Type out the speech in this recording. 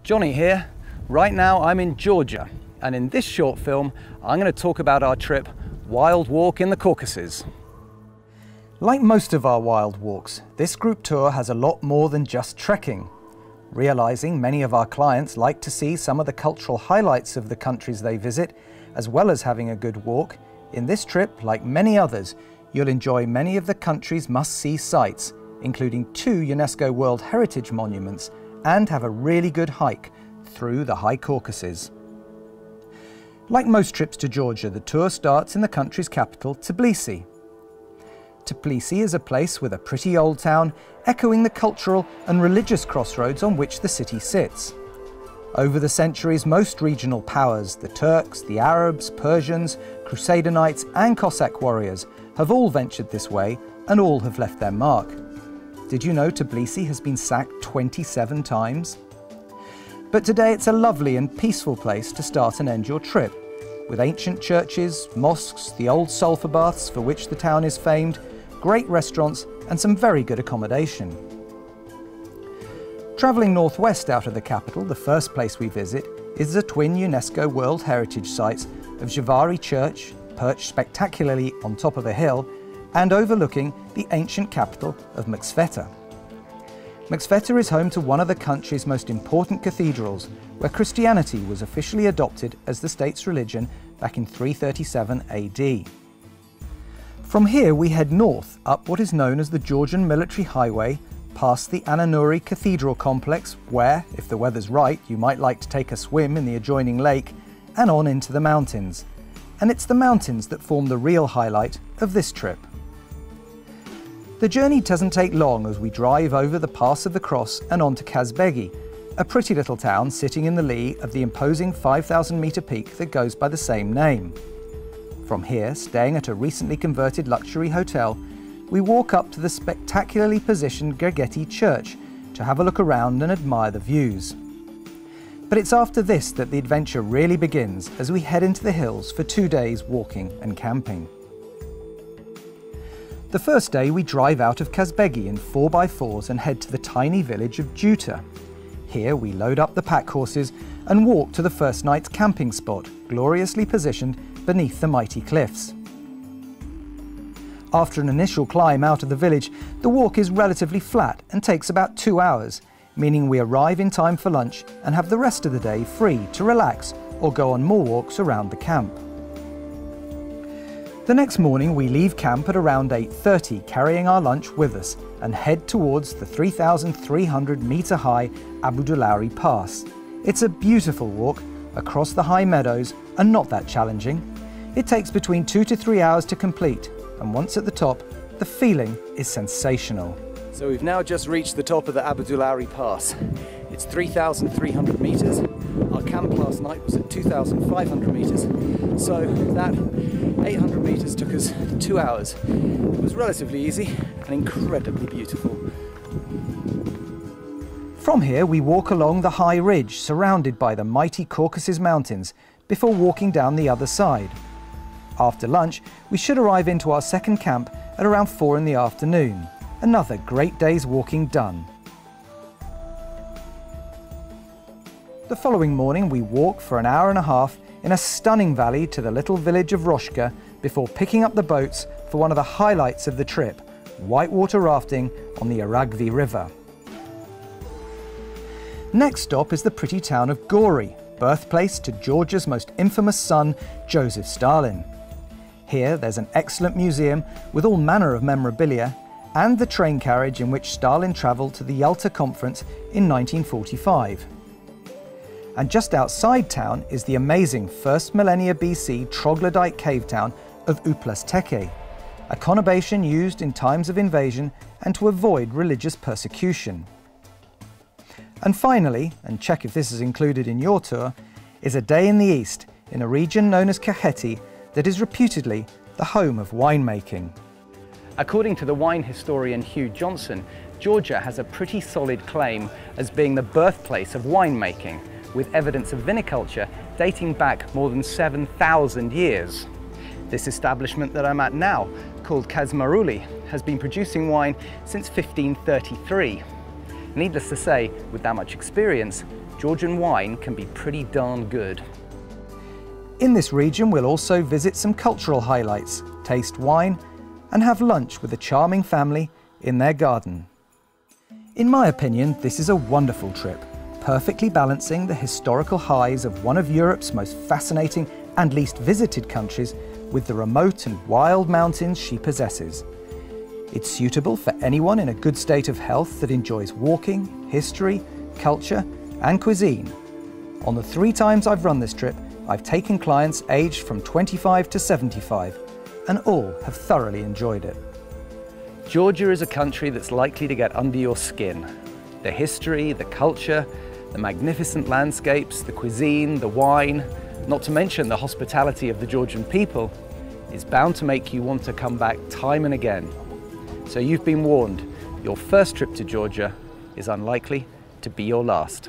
Johnny here. Right now I'm in Georgia, and in this short film I'm going to talk about our trip Wild Walk in the Caucasus. Like most of our wild walks, this group tour has a lot more than just trekking. Realizing many of our clients like to see some of the cultural highlights of the countries they visit, as well as having a good walk, in this trip, like many others, you'll enjoy many of the country's must-see sites, including 2 UNESCO World Heritage monuments, and have a really good hike through the high Caucasus. Like most trips to Georgia, the tour starts in the country's capital, Tbilisi. Tbilisi is a place with a pretty old town, echoing the cultural and religious crossroads on which the city sits. Over the centuries, most regional powers, the Turks, the Arabs, Persians, Crusader knights and Cossack warriors, have all ventured this way and all have left their mark. Did you know Tbilisi has been sacked 27 times? But today it's a lovely and peaceful place to start and end your trip, with ancient churches, mosques, the old sulphur baths for which the town is famed, great restaurants and some very good accommodation. Travelling northwest out of the capital, the first place we visit is the twin UNESCO World Heritage sites of Zhavari Church, perched spectacularly on top of a hill, and overlooking the ancient capital of Mtskheta. Mtskheta is home to one of the country's most important cathedrals, where Christianity was officially adopted as the state's religion back in 337 AD. From here we head north up what is known as the Georgian Military Highway, past the Ananuri Cathedral complex, where, if the weather's right, you might like to take a swim in the adjoining lake, and on into the mountains. And it's the mountains that form the real highlight of this trip. The journey doesn't take long as we drive over the Pass of the Cross and on to Kazbegi, a pretty little town sitting in the lee of the imposing 5,000-metre peak that goes by the same name. From here, staying at a recently converted luxury hotel, we walk up to the spectacularly positioned Gergeti Church to have a look around and admire the views. But it's after this that the adventure really begins as we head into the hills for 2 days walking and camping. The first day we drive out of Kazbegi in 4x4s and head to the tiny village of Juta. Here we load up the pack horses and walk to the first night's camping spot, gloriously positioned beneath the mighty cliffs. After an initial climb out of the village, the walk is relatively flat and takes about 2 hours, meaning we arrive in time for lunch and have the rest of the day free to relax or go on more walks around the camp. The next morning we leave camp at around 8:30, carrying our lunch with us, and head towards the 3,300-metre high Abudulari Pass. It's a beautiful walk across the high meadows and not that challenging. It takes between 2 to 3 hours to complete, and once at the top, the feeling is sensational. So we've now just reached the top of the Abudulari Pass. It's 3,300 metres. Our camp last night was at 2,500 metres, so that 800 metres took us 2 hours. It was relatively easy and incredibly beautiful. From here we walk along the high ridge surrounded by the mighty Caucasus Mountains before walking down the other side. After lunch we should arrive into our second camp at around 4 in the afternoon. Another great day's walking done. The following morning we walk for an hour and a half in a stunning valley to the little village of Roshka before picking up the boats for one of the highlights of the trip, whitewater rafting on the Aragvi River. Next stop is the pretty town of Gori, birthplace to Georgia's most infamous son, Joseph Stalin. Here there's an excellent museum with all manner of memorabilia and the train carriage in which Stalin travelled to the Yalta Conference in 1945. And just outside town is the amazing 1st millennia BC troglodyte cave town of Uplasteke, a conurbation used in times of invasion and to avoid religious persecution. And finally, and check if this is included in your tour, is a day in the east in a region known as Kakheti that is reputedly the home of winemaking. According to the wine historian Hugh Johnson, Georgia has a pretty solid claim as being the birthplace of winemaking, with evidence of viniculture dating back more than 7,000 years. This establishment that I'm at now, called Kazmaruli, has been producing wine since 1533. Needless to say, with that much experience, Georgian wine can be pretty darn good. In this region, we'll also visit some cultural highlights, taste wine, and have lunch with a charming family in their garden. In my opinion, this is a wonderful trip, perfectly balancing the historical highs of one of Europe's most fascinating and least visited countries with the remote and wild mountains she possesses. It's suitable for anyone in a good state of health that enjoys walking, history, culture, and cuisine. On the 3 times I've run this trip, I've taken clients aged from 25 to 75, and all have thoroughly enjoyed it. Georgia is a country that's likely to get under your skin. The history, the culture, the magnificent landscapes, the cuisine, the wine, not to mention the hospitality of the Georgian people, is bound to make you want to come back time and again. So you've been warned, your first trip to Georgia is unlikely to be your last.